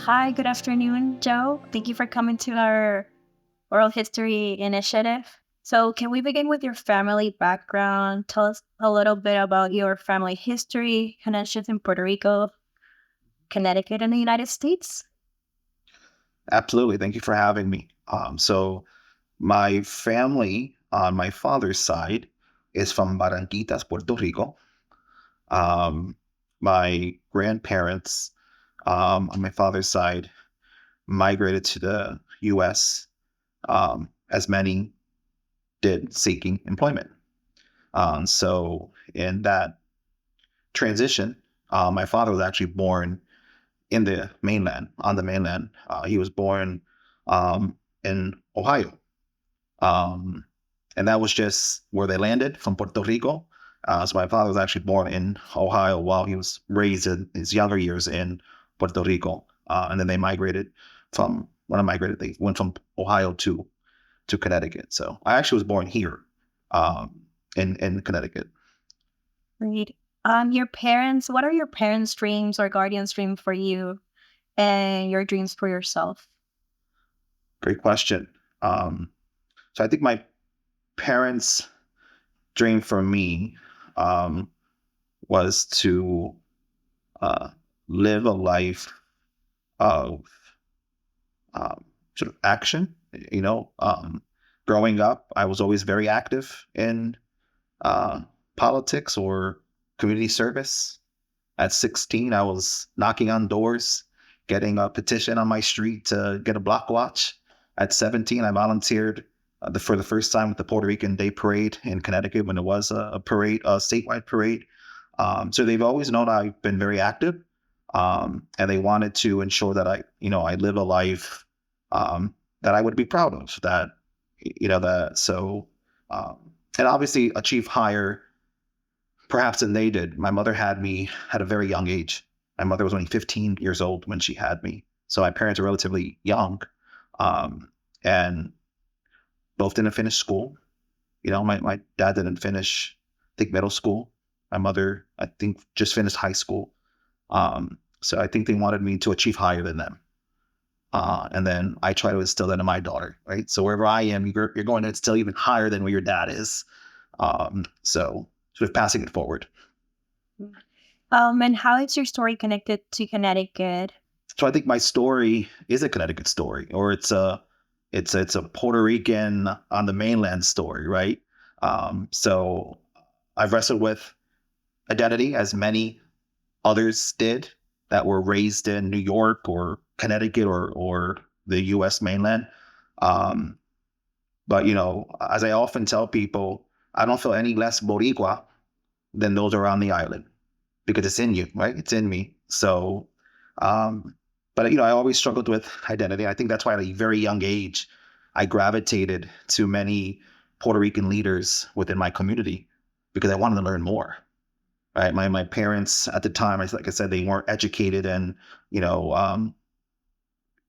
Hi, good afternoon, Joe. Thank you for coming to our oral history initiative. So, can we begin with your family background? Tell us a little bit about your family history, connections in Puerto Rico, Connecticut, and the United States. Absolutely. Thank you for having me. So my family on my father's side is from Barranquitas, Puerto Rico. Um, my grandparents on my father's side migrated to the U.S. As many did seeking employment. So in that transition, my father was actually born in the mainland, on the mainland. He was born in Ohio. Um, and that was just where they landed from Puerto Rico. So my father was actually born in Ohio while he was raised in his younger years in Puerto Rico. And then they migrated from, when I migrated, they went from Ohio to Connecticut. So I actually was born here um, in Connecticut. Great. Your parents, what are your parents' dreams or guardians' dream for you and your dreams for yourself? Great question. So I think my parents' dream for me um, was to uh, live a life of um, sort of action. Growing up, I was always very active in uh, politics or community service. At 16, I was knocking on doors, getting a petition on my street to get a block watch. At 17, I volunteered for the first time with the Puerto Rican Day Parade in Connecticut when it was a parade, a statewide parade. So they've always known I've been very active, and they wanted to ensure that I live a life that I would be proud of. That you know that so, and obviously achieve higher perhaps than they did. My mother had me at a very young age. My mother was only 15 years old when she had me. So my parents were relatively young, and both didn't finish school. My dad didn't finish, I think, middle school. My mother, I think, just finished high school. So I think they wanted me to achieve higher than them. And then I try to instill that in my daughter, right? So wherever I am, you're going to instill even higher than where your dad is. So sort of passing it forward. And how is your story connected to Connecticut? So I think my story is a Connecticut story, or it's a Puerto Rican on the mainland story, right? So I've wrestled with identity as many others did that were raised in New York or Connecticut or the U.S. mainland. Um, but as I often tell people, I don't feel any less Boricua than those around the island because it's in you, right? It's in me. So, um, but I always struggled with identity. I think that's why at a very young age, I gravitated to many Puerto Rican leaders within my community because I wanted to learn more. Right, my parents at the time, like I said, they weren't educated in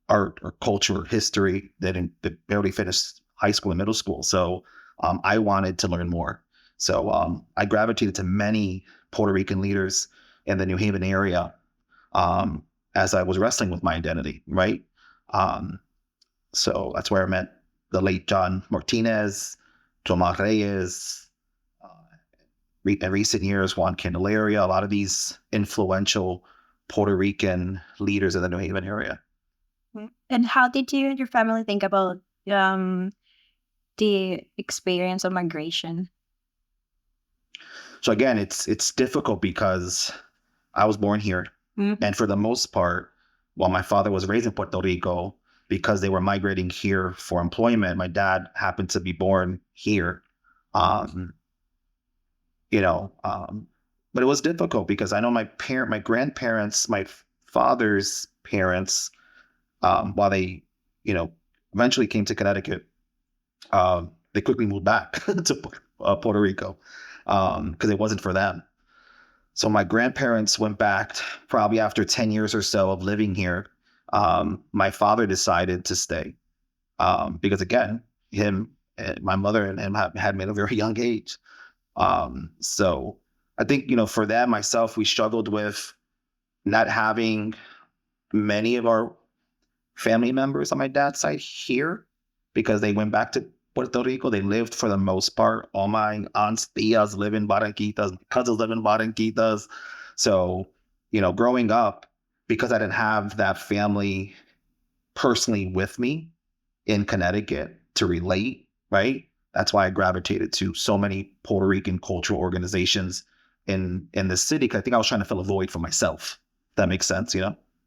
art or culture or history. They barely finished high school and middle school, so I wanted to learn more. So I gravitated to many Puerto Rican leaders in the New Haven area um, as I was wrestling with my identity. Right, um, so that's where I met the late John Martinez, Tomás Reyes. In recent years, Juan Candelaria, a lot of these influential Puerto Rican leaders in the New Haven area. And how did you and your family think about um, the experience of migration? So again, it's difficult because I was born here, Mhm. and for the most part, while my father was raised in Puerto Rico, because they were migrating here for employment, my dad happened to be born here. Um, you know, um, but it was difficult because I know my grandparents, my father's parents, while they, you know, eventually came to Connecticut, they quickly moved back to Puerto Rico because it wasn't for them. So my grandparents went back probably after 10 years or so of living here. My father decided to stay because, again, my mother and him had me at a very young age. So I think, for that, myself, we struggled with not having many of our family members on my dad's side here because they went back to Puerto Rico. They lived for the most part. All my aunts, tias live in Barranquitas, cousins live in Barranquitas. So, growing up, because I didn't have that family personally with me in Connecticut to relate, right? That's why I gravitated to so many Puerto Rican cultural organizations in the city. Cause I think I was trying to fill a void for myself. That makes sense.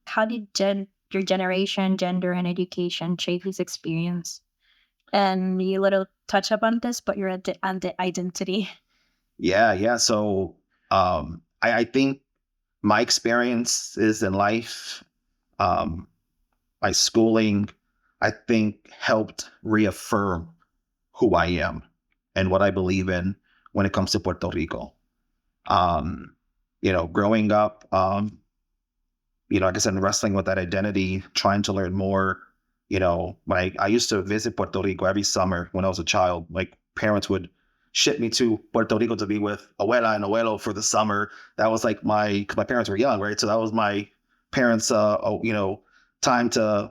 How did your generation, gender, and education shape this experience? And you little touch up on this, but you're at the identity. Yeah, yeah. So I think my experiences in life, um, my schooling, I think helped reaffirm who I am and what I believe in when it comes to Puerto Rico. Growing up, like I said, wrestling with that identity, trying to learn more. When I used to visit Puerto Rico every summer when I was a child, like parents would ship me to Puerto Rico to be with abuela and abuelo for the summer. That was like cause my parents were young, right? So that was my parents, time to,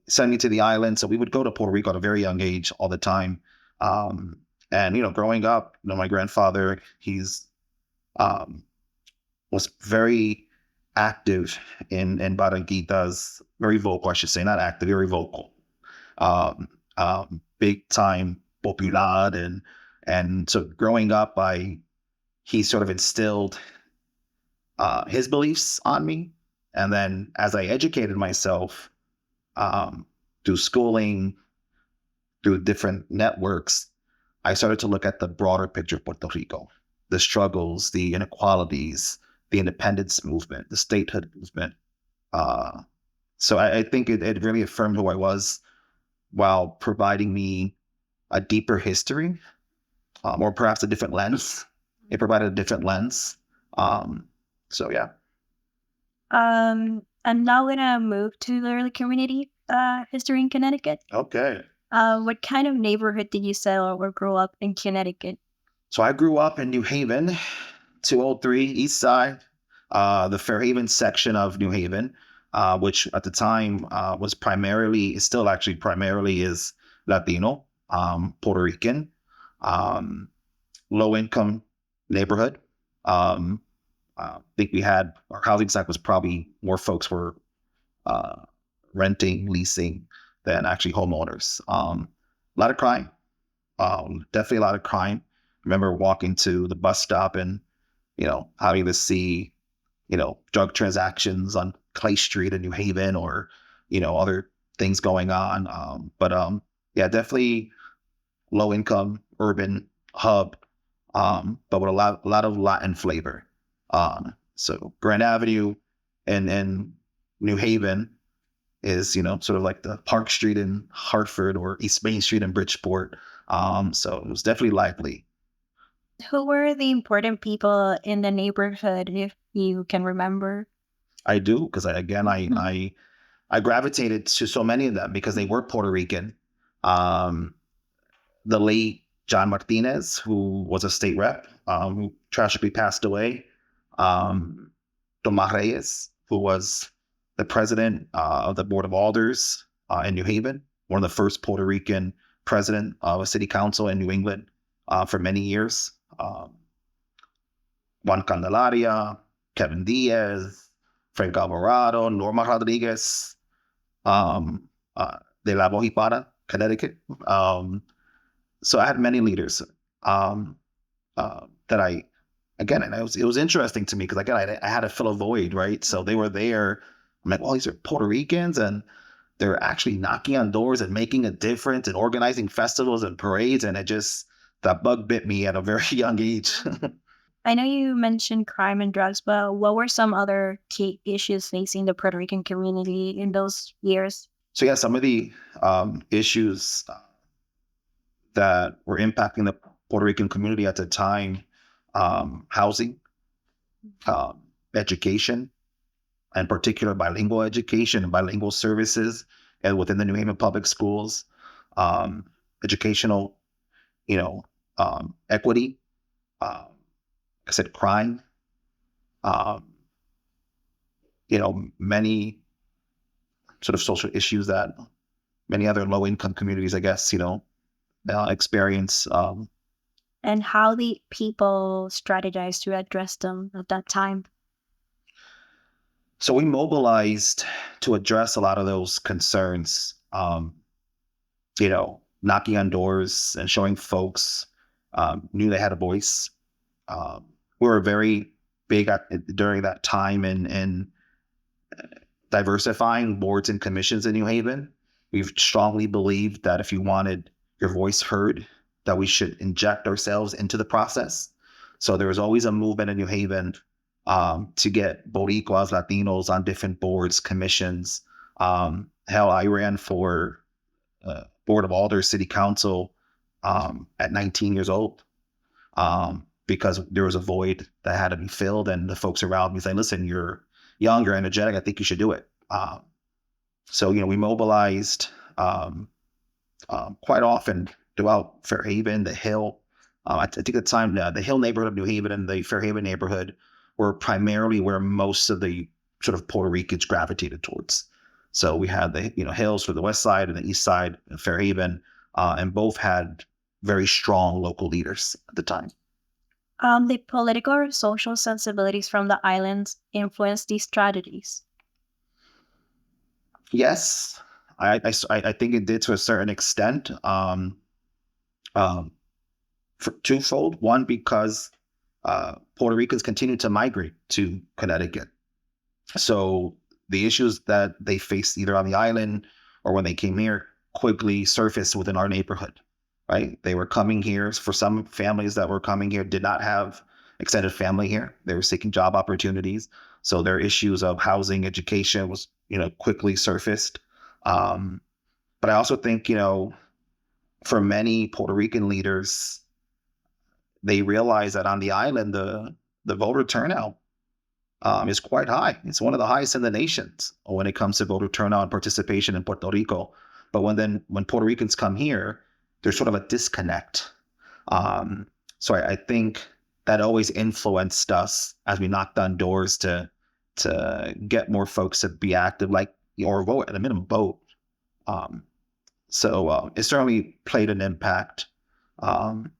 send me to the island. So we would go to Puerto Rico at a very young age all the time. Um, and, growing up, my grandfather, he's, um, was very active in Barranquitas, very vocal, I should say, not active, very vocal. Big time popular, and so growing up, he sort of instilled his beliefs on me, and then as I educated myself um, through schooling, through different networks, I started to look at the broader picture of Puerto Rico, the struggles, the inequalities, the independence movement, the statehood movement. Uh, so I think it really affirmed who I was while providing me a deeper history, or perhaps a different lens. It provided a different lens. Um, so yeah. I'm now gonna move to the early community history in Connecticut. Okay. What kind of neighborhood did you settle or grow up in Connecticut? So I grew up in New Haven, 203 East Side, the Fairhaven section of New Haven, which at the time was primarily, is still actually primarily is Latino, Puerto Rican, um, low income neighborhood. Um, I think we had our housing stock was probably more folks were uh, renting, leasing than actually homeowners. A lot of crime, definitely a lot of crime. I remember walking to the bus stop and having to see drug transactions on Clay Street in New Haven or other things going on. But yeah, definitely low income urban hub, but with a lot of Latin flavor. So Grand Avenue and New Haven is sort of like the Park Street in Hartford or East Main Street in Bridgeport. So it was definitely lively. Who were the important people in the neighborhood, if you can remember? I do because again I gravitated to so many of them because they were Puerto Rican. Um, the late John Martinez, who was a state rep, who tragically passed away. Um, Tomas Reyes, who was the president of the Board of Alders in New Haven, one of the first Puerto Rican president of a city council in New England for many years. Juan Candelaria, Kevin Diaz, Frank Alvarado, Norma Rodriguez, um, de la Bojipara, Connecticut. So I had many leaders um, that again, and it was interesting to me because again, I had to fill a void, right? So they were there. I'm like, well, these are Puerto Ricans and they're actually knocking on doors and making a difference and organizing festivals and parades. And that bug bit me at a very young age. I know you mentioned crime and drugs, but what were some other key issues facing the Puerto Rican community in those years? So yeah, some of the issues that were impacting the Puerto Rican community at the time, housing, education, in particular bilingual education and bilingual services and within the New Haven public schools, um, educational, equity, I said crime, um, many sort of social issues that many other low income communities, I guess, experience. And how the people strategize to address them at that time? So we mobilized to address a lot of those concerns, knocking on doors and showing folks knew they had a voice. Um, we were very big during that time in diversifying boards and commissions in New Haven. We've strongly believed that if you wanted your voice heard, that we should inject ourselves into the process. So there was always a movement in New Haven to get Boricuas, Latinos on different boards, commissions. Hell, I ran for Board of Alders, City Council at 19 years old because there was a void that had to be filled, and the folks around me saying, "Listen, you're young, you're energetic. I think you should do it." So we mobilized quite often throughout Fairhaven, the Hill. I think at the time, the Hill neighborhood of New Haven and the Fairhaven neighborhood were primarily where most of the sort of Puerto Ricans gravitated towards. So we had the Hills for the west side and the east side of Fairhaven, and both had very strong local leaders at the time. The political or social sensibilities from the islands influence these strategies. Yes, I think it did to a certain extent. For twofold. One, because Puerto Ricans continue to migrate to Connecticut. So the issues that they faced either on the island or when they came here quickly surfaced within our neighborhood, right? They were coming here. For some families that were coming here did not have extended family here. They were seeking job opportunities. So their issues of housing, education was, quickly surfaced. But I also think, for many Puerto Rican leaders, they realize that on the island, the voter turnout is quite high. It's one of the highest in the nations when it comes to voter turnout and participation in Puerto Rico. But when Puerto Ricans come here, there's sort of a disconnect. So I think that always influenced us as we knocked on doors to get more folks to be active, or vote at a minimum vote. So it certainly played an impact. And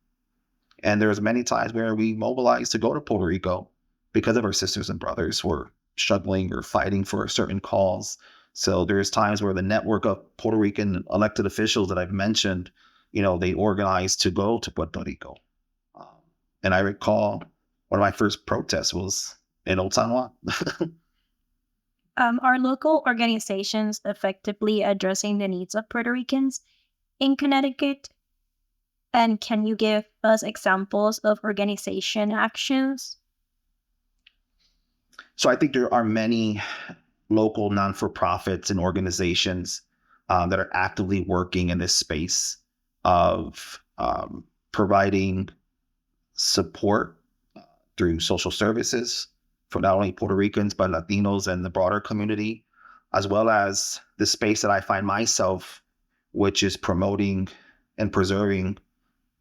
there was many times where we mobilized to go to Puerto Rico because of our sisters and brothers were struggling or fighting for certain cause. So there's times where the network of Puerto Rican elected officials that I've mentioned, they organized to go to Puerto Rico. And I recall one of my first protests was in Old San Juan. Are local organizations effectively addressing the needs of Puerto Ricans in Connecticut? And can you give us examples of organization actions? So I think there are many local non-for-profits and organizations that are actively working in this space of providing support through social services for not only Puerto Ricans, but Latinos and the broader community, as well as the space that I find myself, which is promoting and preserving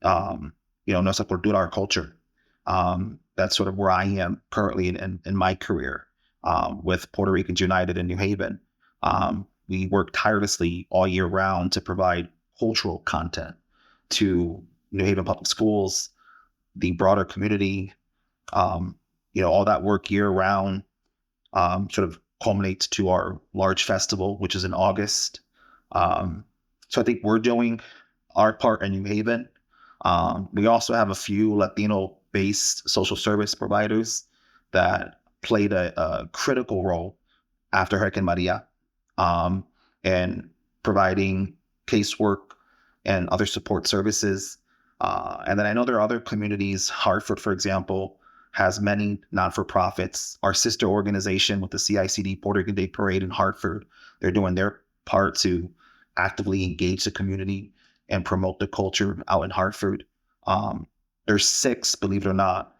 nuestra cultura, our culture. That's sort of where I am currently in my career with Puerto Ricans United in New Haven. We work tirelessly all year round to provide cultural content to New Haven public schools, the broader community. All that work year round sort of culminates to our large festival, which is in August. So I think we're doing our part in New Haven. We also have a few Latino-based social service providers that played a critical role after Hurricane Maria in providing casework and other support services. And then I know there are other communities. Hartford, for example, has many non-for-profits. Our sister organization with the CICD Puerto Rican Day Parade in Hartford, they're doing their part to actively engage the community and promote the culture out in Hartford. There's 6, believe it or not,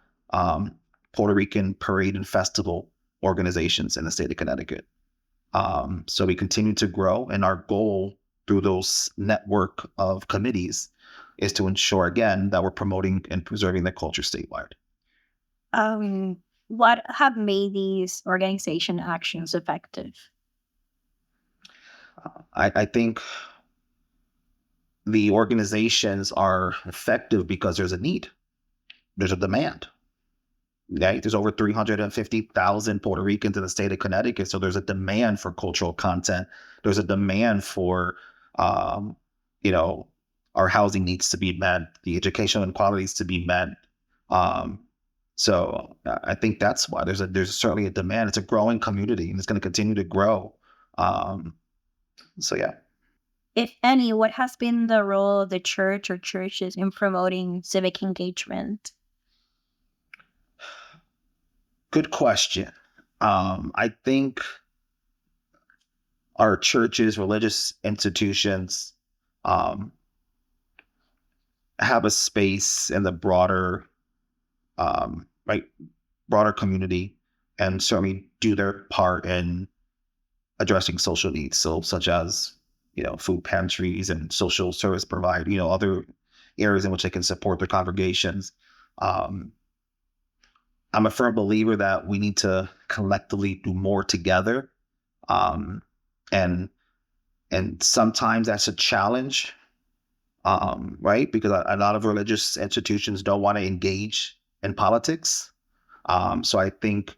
Puerto Rican parade and festival organizations in the state of Connecticut. So we continue to grow, and our goal through those network of committees is to ensure, again, that we're promoting and preserving the culture statewide. What have made these organization actions effective? I think the organizations are effective because there's a need, there's a demand. Right? There's over 350,000 Puerto Ricans in the state of Connecticut, so there's a demand for cultural content. There's a demand for, um, you know, our housing needs to be met, the educational inequalities to be met. Um, I think that's why there's certainly a demand. It's a growing community, and it's going to continue to grow. Um, yeah. If any, what has been the role of the church or churches in promoting civic engagement? Good question. I think our churches, religious institutions, um, have a space in the broader, right, broader community, and certainly do their part in addressing social needs. So, such as food pantries and social service provide, other areas in which they can support their congregations. Um, I'm a firm believer that we need to collectively do more together, um, and sometimes that's a challenge, right? Because a lot of religious institutions don't want to engage in politics. So I think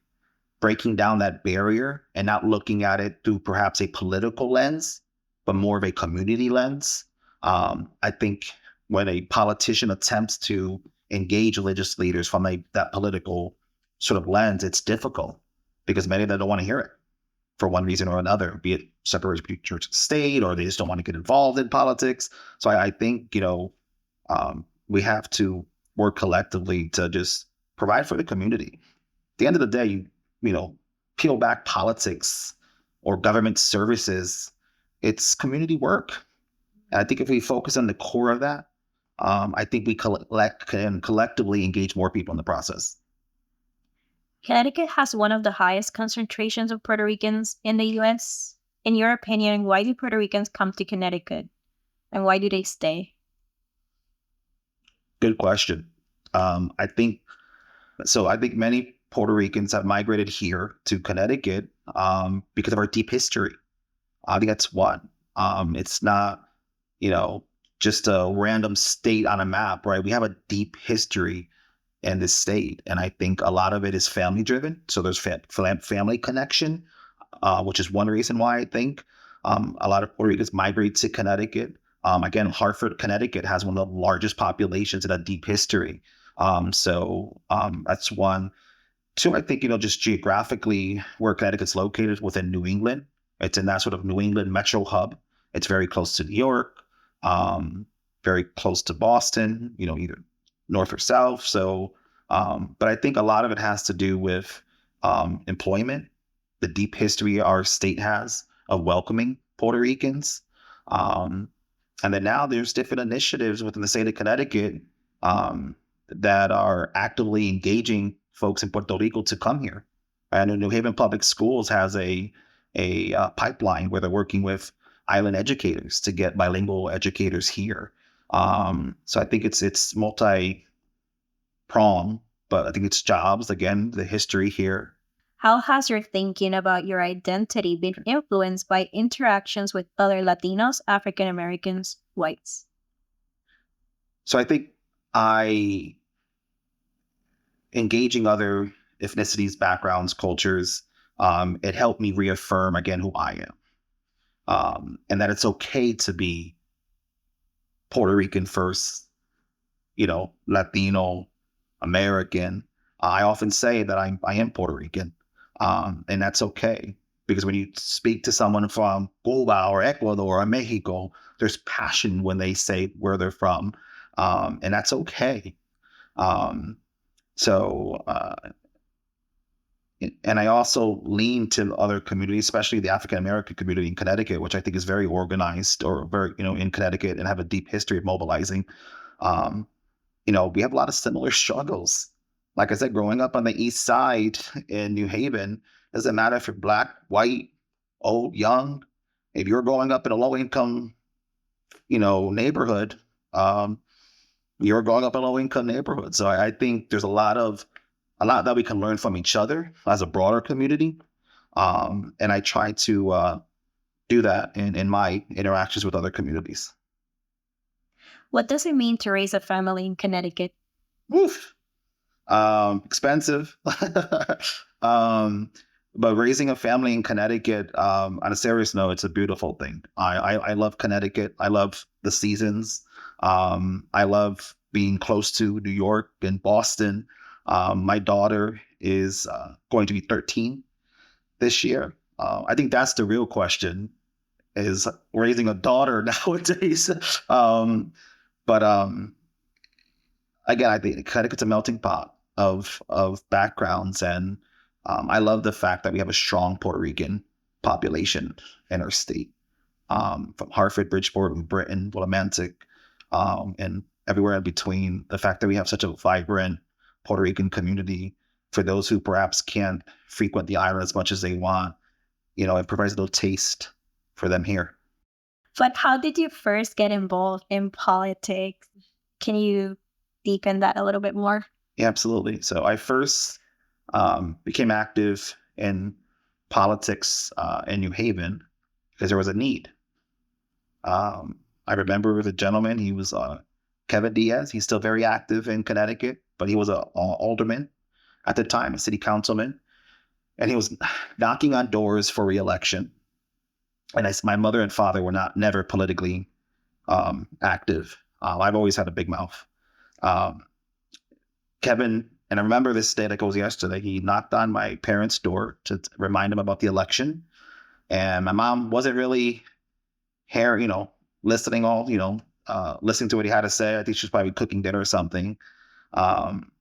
breaking down that barrier and not looking at it through perhaps a political lens, but more of a community lens. I think when a politician attempts to engage religious leaders from that political sort of lens, it's difficult because many of them don't want to hear it for one reason or another, be it separation between church and state, or they just don't want to get involved in politics. So I think, we have to work collectively to just provide for the community. At the end of the day, you know, peel back politics or government services, it's community work. And I think if we focus on the core of that, I think we can collectively engage more people in the process. Connecticut has one of the highest concentrations of Puerto Ricans in the US. In your opinion, why do Puerto Ricans come to Connecticut and why do they stay? Good question. I think so. I think many Puerto Ricans have migrated here to Connecticut because of our deep history. I think that's one. It's not, you know, just a random state on a map, right? We have a deep history in this state, and I think a lot of it is family driven. So there's family connection, which is one reason why I think a lot of Puerto Ricans migrate to Connecticut. Again, Hartford, Connecticut has one of the largest populations and a deep history. That's one. Two, I think, just geographically where Connecticut's located within New England. It's in that sort of New England metro hub. It's very close to New York, um, very close to Boston, either north or south. But I think a lot of it has to do with employment, the deep history our state has of welcoming Puerto Ricans. Um, and then now there's different initiatives within the state of Connecticut um, that are actively engaging folks in Puerto Rico to come here. And New Haven Public Schools has a pipeline where they're working with island educators to get bilingual educators here. So I think it's multi pronged, but I think it's jobs again, the history here. How has your thinking about your identity been influenced by interactions with other Latinos, African Americans, whites? So I think I engaging other ethnicities, backgrounds, cultures, it helped me reaffirm again who I am. And that it's okay to be Puerto Rican first, Latino, American. I often say that I am Puerto Rican, and that's okay because when you speak to someone from Cuba or Ecuador or Mexico, there's passion when they say where they're from, and that's okay. Um, so, and I also lean to other communities, especially the African American community in Connecticut, which I think is very organized or very, in Connecticut and have a deep history of mobilizing. Um, we have a lot of similar struggles. Like I said, growing up on the east side in New Haven, doesn't matter if you're black, white, old, young. If you're growing up in a low income, neighborhood, um, you're growing up in a low income neighborhood. So I think there's a lot that we can learn from each other as a broader community. And I try to do that in my interactions with other communities. What does it mean to raise a family in Connecticut? Woof. Expensive. um, but raising a family in Connecticut, on a serious note, it's a beautiful thing. I love Connecticut. I love the seasons. I love being close to New York and Boston. My daughter is going to be 13 this year. I think that's the real question: is raising a daughter nowadays. But again, I think Connecticut's a melting pot of backgrounds, and I love the fact that we have a strong Puerto Rican population in our state, from Hartford, Bridgeport, Britain, Willimantic, and everywhere in between. The fact that we have such a vibrant Puerto Rican community for those who perhaps can't frequent the island as much as they want, it provides a little taste for them here. But how did you first get involved in politics? Can you deepen that a little bit more? Yeah, absolutely. So I first became active in politics in New Haven because there was a need. I remember the gentleman, he was Kevin Diaz. He's still very active in Connecticut, but he was an alderman at the time, a city councilman, and he was knocking on doors for reelection. And my mother and father were never politically active. I've always had a big mouth. Um, Kevin, and I remember this day like it was yesterday, he knocked on my parents' door to remind him about the election. And my mom wasn't really here, listening listening to what he had to say. I think she was probably cooking dinner or something. Um,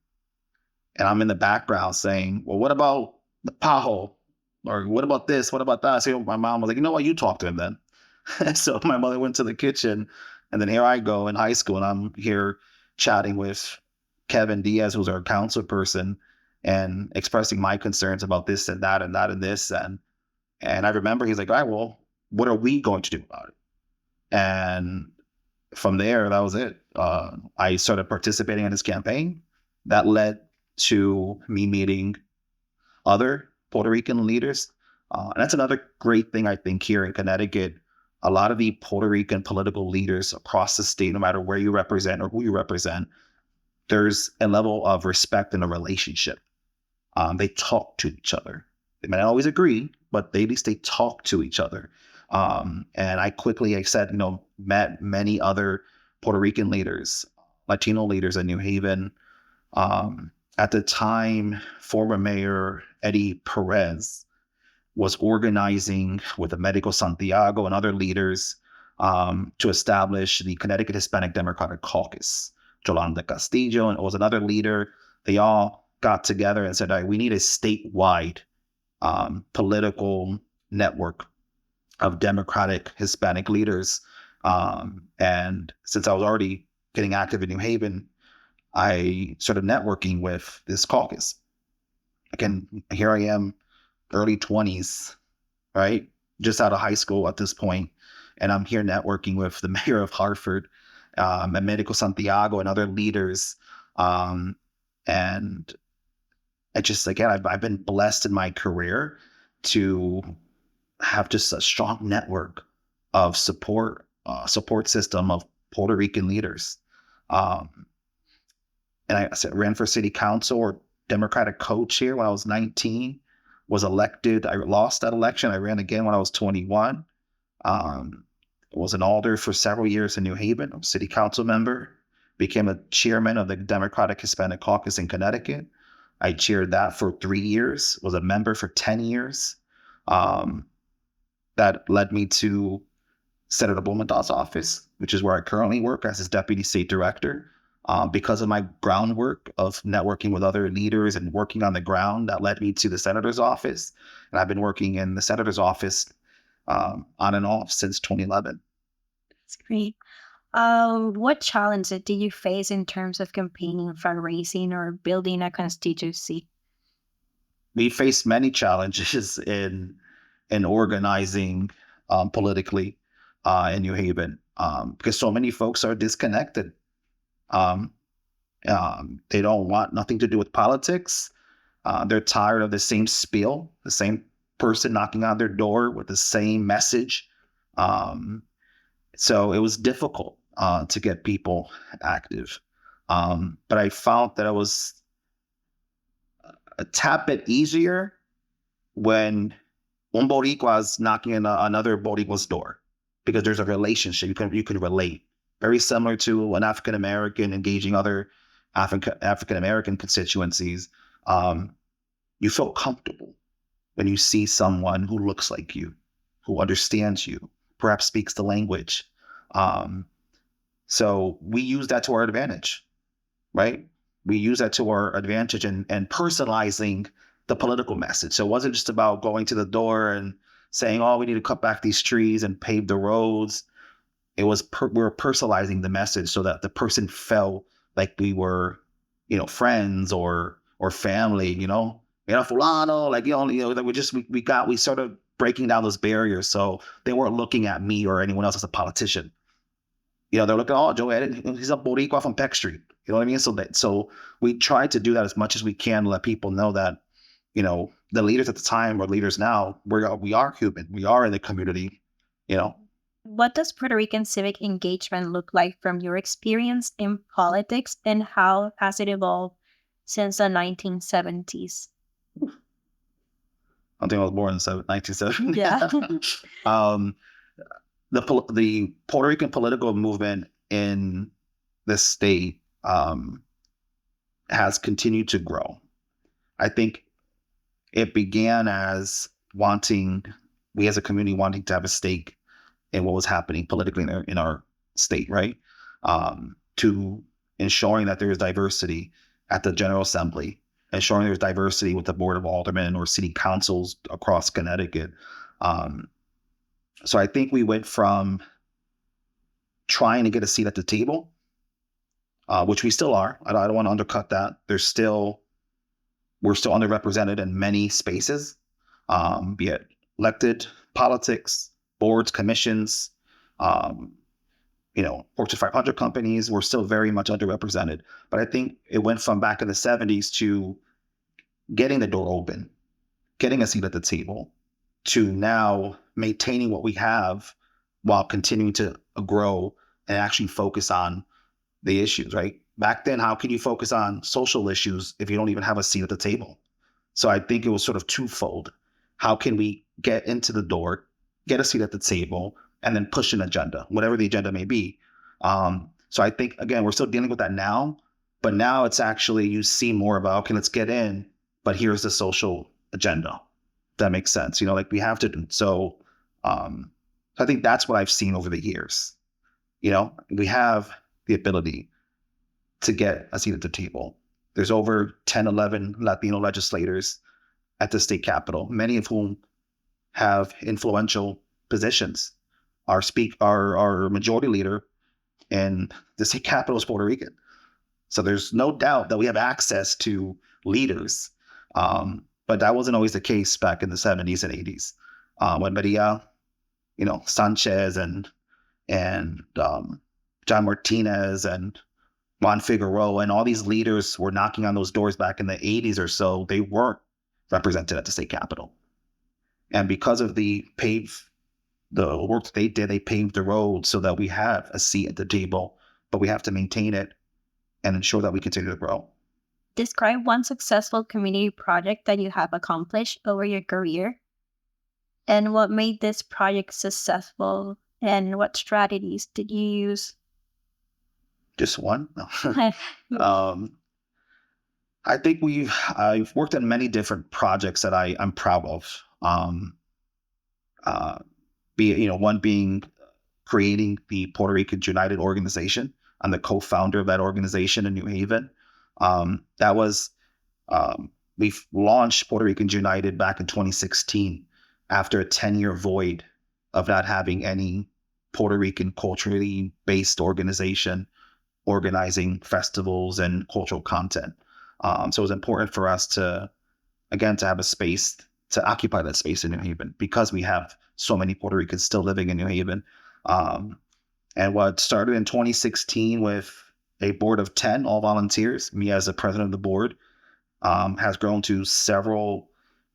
and I'm in the background saying, well, what about the pothole? Or what about this? What about that? So my mom was like, you know what? You talk to him then. So my mother went to the kitchen, and then here I go in high school, and I'm here chatting with Kevin Diaz, who's our council person, and expressing my concerns about this and that and that and this. And I remember he's like, all right, well, what are we going to do about it? And from there, that was it. I started participating in his campaign. That led to me meeting other Puerto Rican leaders. And that's another great thing, I think, here in Connecticut. A lot of the Puerto Rican political leaders across the state, no matter where you represent or who you represent, there's a level of respect in a relationship. They talk to each other. They may not always agree, but at least they talk to each other. And I quickly, I said, met many other Puerto Rican leaders, Latino leaders in New Haven. At the time, former Mayor Eddie Perez was organizing with the Medico Santiago and other leaders to establish the Connecticut Hispanic Democratic Caucus. Yolanda Castillo and was another leader. They all got together and said, all right, we need a statewide political network of Democratic Hispanic leaders. And since I was already getting active in New Haven, I started networking with this caucus. Again, here I am, early 20s, right? Just out of high school at this point, and I'm here networking with the mayor of Hartford, and Medico Santiago and other leaders. And I just, again, I've been blessed in my career to have just a strong network of support system of Puerto Rican leaders. And I ran for city council or Democratic co-chair when I was 19, was elected. I lost that election. I ran again when I was 21. Was an alder for several years in New Haven, a city council member, became a chairman of the Democratic Hispanic Caucus in Connecticut. I chaired that for 3 years, was a member for 10 years. That led me to Senator Blumenthal's office, which is where I currently work as his deputy state director. Because of my groundwork of networking with other leaders and working on the ground, that led me to the senator's office. And I've been working in the senator's office on and off since 2011. That's great. What challenges did you face in terms of campaigning, fundraising, or building a constituency? We face many challenges in organizing politically in New Haven because so many folks are disconnected. They don't want nothing to do with politics. They're tired of the same spiel, the same person knocking on their door with the same message Um, so it was difficult to get people active. But I found that it was a tad bit easier when un Boricua is knocking on another Boricua's door because there's a relationship. You can relate. Very similar to an African American engaging other African American constituencies. Um, you feel comfortable when you see someone who looks like you, who understands you, perhaps speaks the language. Um, so we use that to our advantage, right? We use that to our advantage and personalizing the political message. So it wasn't just about going to the door and saying, "Oh, we need to cut back these trees and pave the roads." It was we were personalizing the message so that the person felt like we were, friends or family. Fulano, like that we sort of breaking down those barriers, so they weren't looking at me or anyone else as a politician. They're looking, oh, Joe, he's a Boricua from Peck Street. You know what I mean? So we try to do that as much as we can to let people know that, the leaders at the time or leaders now, we are human. We are in the community, you know. What does Puerto Rican civic engagement look like from your experience in politics, and how has it evolved since the 1970s? I think I was born in 1970. Yeah. um, the Puerto Rican political movement in the state has continued to grow. I think it began as we as a community wanting to have a stake in what was happening politically in our state, right? To ensuring that there is diversity at the General Assembly, ensuring there's diversity with the Board of Aldermen or city councils across Connecticut. So I think we went from trying to get a seat at the table, which we still are. I don't want to undercut that. We're still underrepresented in many spaces, be it elected politics, boards, commissions, Fortune 500 companies. We're still very much underrepresented. But I think it went from back in the 70s to getting the door open, getting a seat at the table, to now maintaining what we have while continuing to grow and actually focus on the issues, right? Back then, how can you focus on social issues if you don't even have a seat at the table? So I think it was sort of twofold. How can we get into the door, get a seat at the table, and then push an agenda, whatever the agenda may be? So I think, again, we're still dealing with that now, but now it's actually, you see more about, okay, let's get in, but here's the social agenda. That makes sense. Like we have to do. So I think that's what I've seen over the years. We have the ability to get a seat at the table. There's over 10, 11 Latino legislators at the state capitol, many of whom have influential positions. Our majority leader in the state capitol is Puerto Rican. So there's no doubt that we have access to leaders. But that wasn't always the case back in the 70s and 80s. When Maria, Sanchez and John Martinez and Juan Figueroa and all these leaders were knocking on those doors back in the 80s or so, they weren't represented at the state capitol. And because of the work that they did, they paved the road so that we have a seat at the table, but we have to maintain it and ensure that we continue to grow. Describe one successful community project that you have accomplished over your career, and what made this project successful, and what strategies did you use? Just one? I think I've worked on many different projects that I'm proud of. One being creating the Puerto Rican United organization. I'm the co-founder of that organization in New Haven. That was we launched Puerto Ricans United back in 2016 after a 10-year void of not having any Puerto Rican culturally based organization organizing festivals and cultural content. So it was important for us to have a space to occupy that space in New Haven because we have so many Puerto Ricans still living in New Haven. And what started in 2016 with a board of 10, all volunteers, me as the president of the board, has grown to several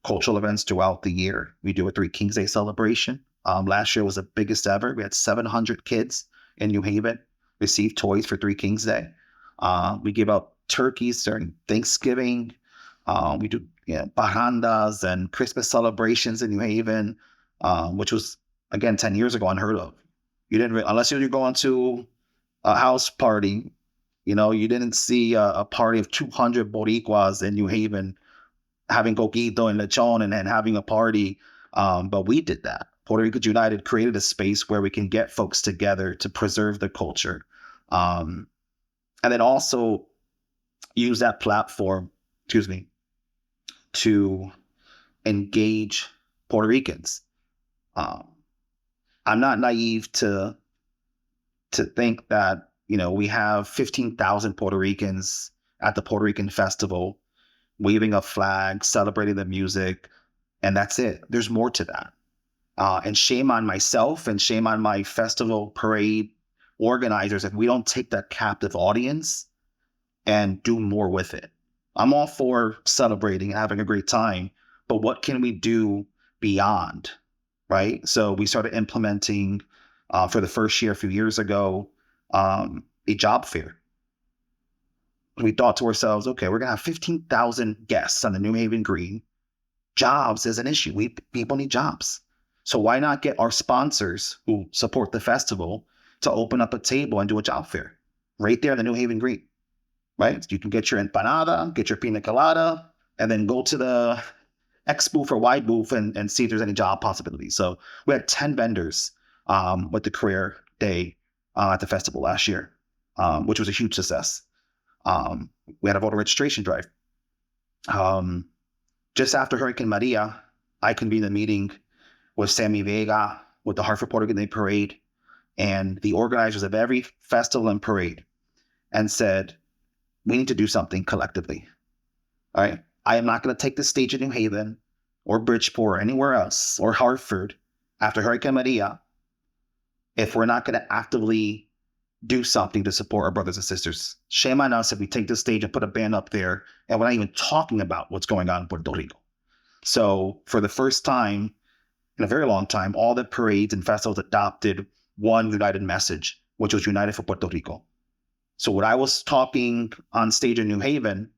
cultural events throughout the year. We do a 3 Kings Day celebration Last year was the biggest ever. We had 700 kids in New Haven receive toys for Three Kings Day. We give out turkeys during Thanksgiving. We do barandas and Christmas celebrations in New Haven, which was, again, 10 years ago, unheard of. You didn't, unless you're going to a house party, you didn't see a party of 200 Boricuas in New Haven having coquito and lechon and having a party. But we did that. Puerto Ricans United created a space where we can get folks together to preserve the culture. And then also use that platform, to engage Puerto Ricans. I'm not naive to think that, we have 15,000 Puerto Ricans at the Puerto Rican Festival, waving a flag, celebrating the music, and that's it. There's more to that. And shame on myself and shame on my festival parade organizers if we don't take that captive audience and do more with it. I'm all for celebrating and having a great time, but what can we do beyond, right? So we started implementing, for the first year a few years ago, a job fair. We thought to ourselves, okay, we're going to have 15,000 guests on the New Haven Green. Jobs is an issue. People need jobs. So why not get our sponsors who support the festival to open up a table and do a job fair right there in the New Haven Green, right? You can get your empanada, get your pina colada, and then go to the X booth or Y booth and see if there's any job possibilities. So we had 10 vendors with the career day at the festival last year, which was a huge success. We had a voter registration drive. Just after Hurricane Maria, I convened a meeting with Sammy Vega, with the Hartford Puerto Rican Day Parade, and the organizers of every festival and parade, and said, we need to do something collectively. All right. I am not going to take the stage in New Haven or Bridgeport or anywhere else or Hartford after Hurricane Maria if we're not going to actively do something to support our brothers and sisters. Shame on us if we take the stage and put a band up there and we're not even talking about what's going on in Puerto Rico. So for the first time in a very long time, all the parades and festivals adopted one united message, which was United for Puerto Rico. So when I was talking on stage in New Haven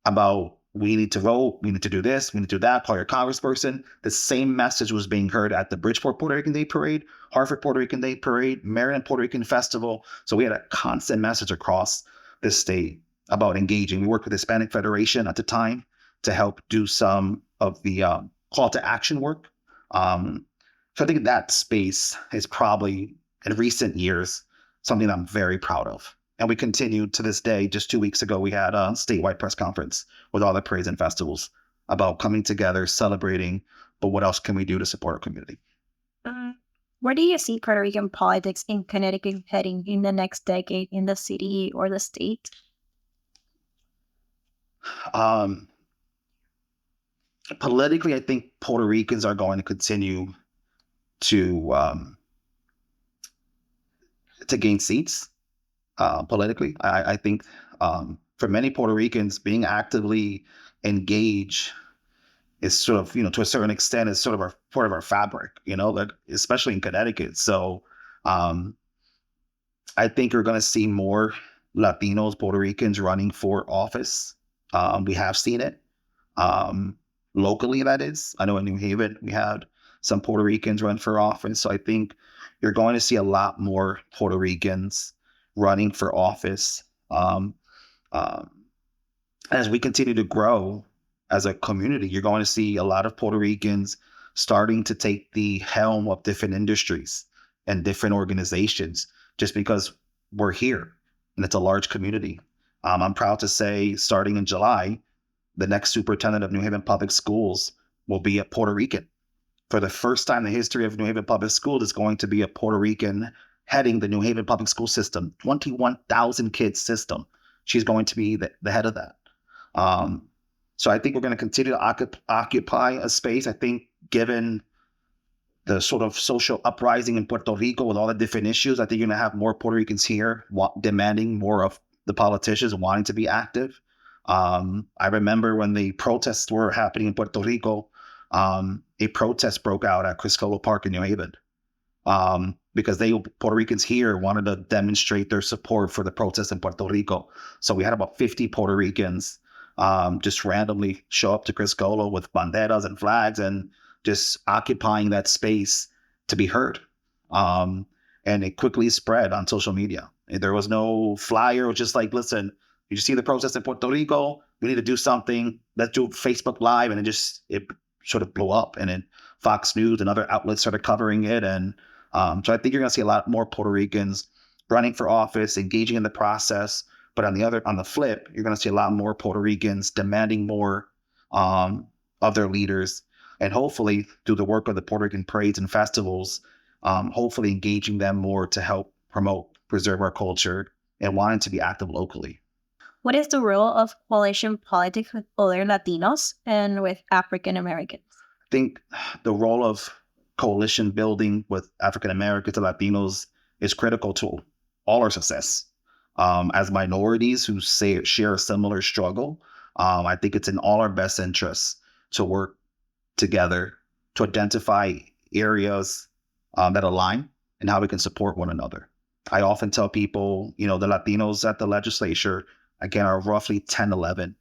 about we need to vote, we need to do this, we need to do that, call your congressperson, the same message was being heard at the Bridgeport Puerto Rican Day Parade, Hartford Puerto Rican Day Parade, Maryland Puerto Rican Festival. So we had a constant message across the state about engaging. We worked with the Hispanic Federation at the time to help do some of the call to action work. So I think that space is probably, in recent years, something I'm very proud of. And we continue to this day. Just 2 weeks ago, we had a statewide press conference with all the parades and festivals about coming together, celebrating, but what else can we do to support our community? Where do you see Puerto Rican politics in Connecticut heading in the next decade in the city or the state? Politically, I think Puerto Ricans are going to continue to gain seats. Politically, I think for many Puerto Ricans, being actively engaged is sort of, to a certain extent, is sort of part of our fabric, like, especially in Connecticut. So I think you're going to see more Latinos, Puerto Ricans running for office. We have seen it locally, that is. I know in New Haven, we had some Puerto Ricans run for office. So I think you're going to see a lot more Puerto Ricans running for office. As we continue to grow as a community, you're going to see a lot of Puerto Ricans starting to take the helm of different industries and different organizations just because we're here and it's a large community. I'm proud to say, starting in July, the next superintendent of New Haven Public Schools will be a Puerto Rican. For the first time in the history of New Haven Public Schools, is going to be a Puerto Rican heading the New Haven Public School system, 21,000 kids system. She's going to be the head of that. So I think we're going to continue to occupy a space. I think given the sort of social uprising in Puerto Rico with all the different issues, I think you're going to have more Puerto Ricans here demanding more of the politicians, wanting to be active. I remember when the protests were happening in Puerto Rico, a protest broke out at Criscola Park in New Haven. because Puerto Ricans here wanted to demonstrate their support for the protests in Puerto Rico. So we had about 50 Puerto Ricans just randomly show up to Criscolo with banderas and flags and just occupying that space to be heard. And it quickly spread on social media. And there was no flyer. It was just like, listen, you see the protest in Puerto Rico? We need to do something. Let's do Facebook Live. And it sort of blew up. And then Fox News and other outlets started covering it. And so I think you're going to see a lot more Puerto Ricans running for office, engaging in the process. But on the flip, you're going to see a lot more Puerto Ricans demanding more of their leaders, and hopefully through the work of the Puerto Rican parades and festivals, hopefully engaging them more to help promote, preserve our culture, and wanting to be active locally. What is the role of coalition politics with other Latinos and with African Americans? I think the role of coalition building with African Americans and Latinos is critical to all our success. As minorities who share a similar struggle, I think it's in all our best interests to work together to identify areas that align and how we can support one another. I often tell people, the Latinos at the legislature, again, are roughly 10, 11.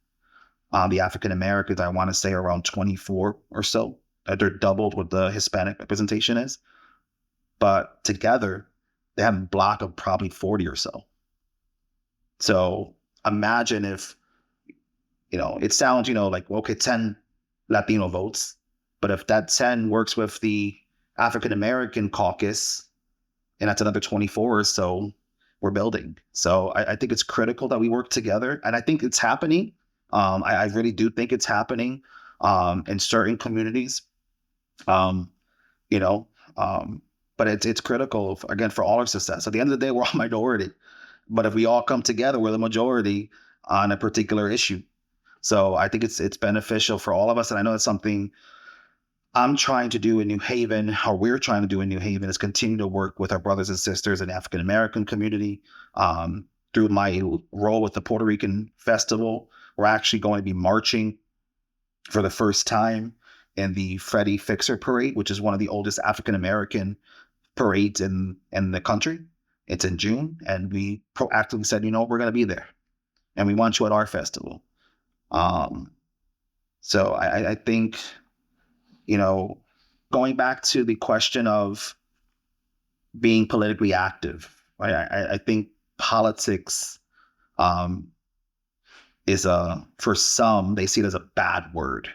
The African Americans, I want to say around 24 or so. They're doubled what the Hispanic representation is. But together, they have a block of probably 40 or so. So imagine if, it sounds, like, okay, 10 Latino votes. But if that 10 works with the African American caucus, and that's another 24 or so, we're building. So I think it's critical that we work together. And I think it's happening. I really do think it's happening in certain communities. But it's critical, again, for all our success. At the end of the day, we're all minority. But if we all come together, we're the majority on a particular issue. So I think it's beneficial for all of us. And I know it's something I'm trying to do in New Haven, or we're trying to do in New Haven, is continue to work with our brothers and sisters in the African American community. Through my role with the Puerto Rican Festival, we're actually going to be marching for the first time in the Freddie Fixer Parade, which is one of the oldest African American parades in the country. It's in June, and we proactively said, we're going to be there, and we want you at our festival. So I think, going back to the question of being politically active, right? I think politics is for some, they see it as a bad word.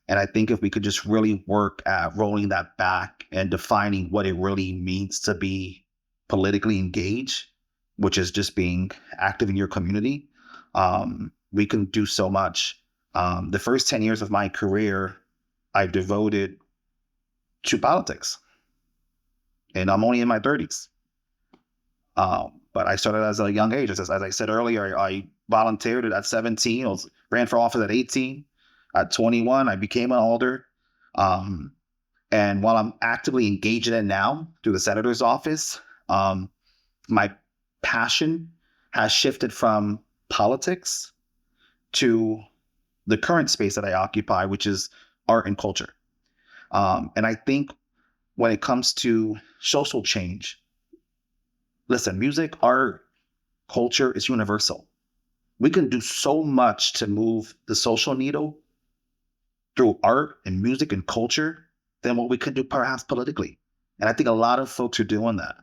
And I think if we could just really work at rolling that back and defining what it really means to be politically engaged, which is just being active in your community, we can do so much. The first 10 years of my career, I devoted to politics. And I'm only in my 30s. But I started as a young age. As I said earlier, I volunteered at 17, ran for office at 18. At 21, I became an alder. And while I'm actively engaged in it now through the senator's office, my passion has shifted from politics to the current space that I occupy, which is art and culture. And I think when it comes to social change, listen, music, art, culture is universal. We can do so much to move the social needle through art and music and culture than what we could do perhaps politically. And I think a lot of folks are doing that.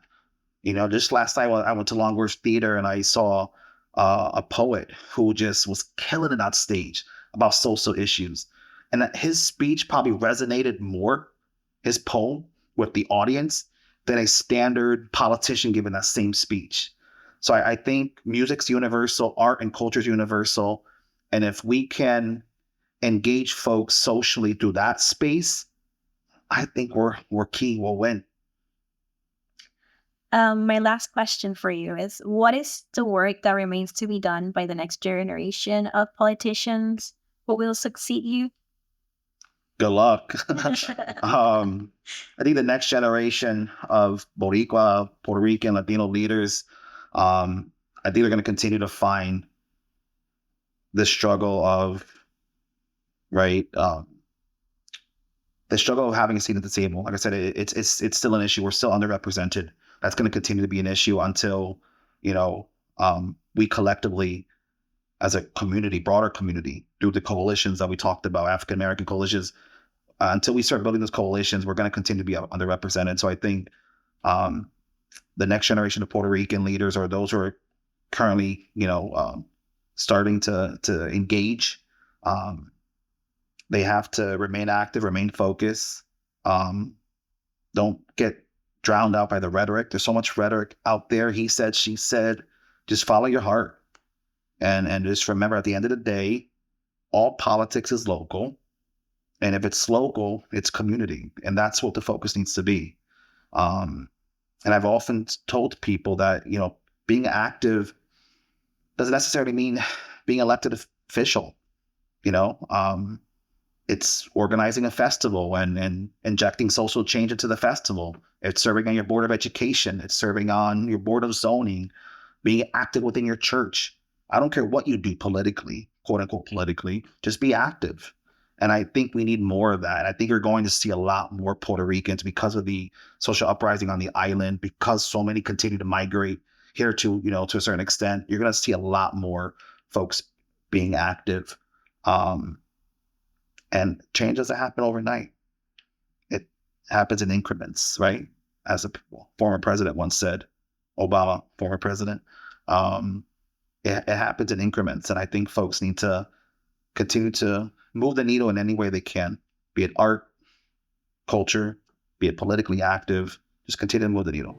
Just last night I went to Longworth Theater and I saw a poet who just was killing it on stage about social issues. And that his speech probably resonated more, his poem, with the audience than a standard politician giving that same speech. So I think music's universal, art and culture is universal. And if we can engage folks socially through that space, I think we're key, we'll win. My last question for you is, what is the work that remains to be done by the next generation of politicians who will succeed you? Good luck. I think the next generation of Boricua, Puerto Rican, Latino leaders, I think they're going to continue to find the struggle of, right, the struggle of having a seat at the table. Like I said, it's still an issue. We're still underrepresented. That's going to continue to be an issue until, you know, we collectively, as a community, broader community, through the coalitions that we talked about, African American coalitions, until we start building those coalitions, we're going to continue to be underrepresented. So I think um, the next generation of Puerto Rican leaders, or those who are currently, starting to engage, um, they have to remain active, remain focused. Um, don't get drowned out by the rhetoric. There's so much rhetoric out there. He said, she said. Just follow your heart, and just remember, at the end of the day, all politics is local, and if it's local, it's community, and that's what the focus needs to be. Um, and I've often told people that being active doesn't necessarily mean being elected official. You know, it's organizing a festival and injecting social change into the festival. It's serving on your board of education. It's serving on your board of zoning, being active within your church. I don't care what you do politically, quote unquote politically, just be active. And I think we need more of that. I think you're going to see a lot more Puerto Ricans because of the social uprising on the island, because so many continue to migrate here to a certain extent. You're going to see a lot more folks being active. And change doesn't happen overnight. It happens in increments, right? As a former president once said, Obama, former president, it happens in increments. And I think folks need to continue to move the needle in any way they can, be it art, culture, be it politically active, just continue to move the needle.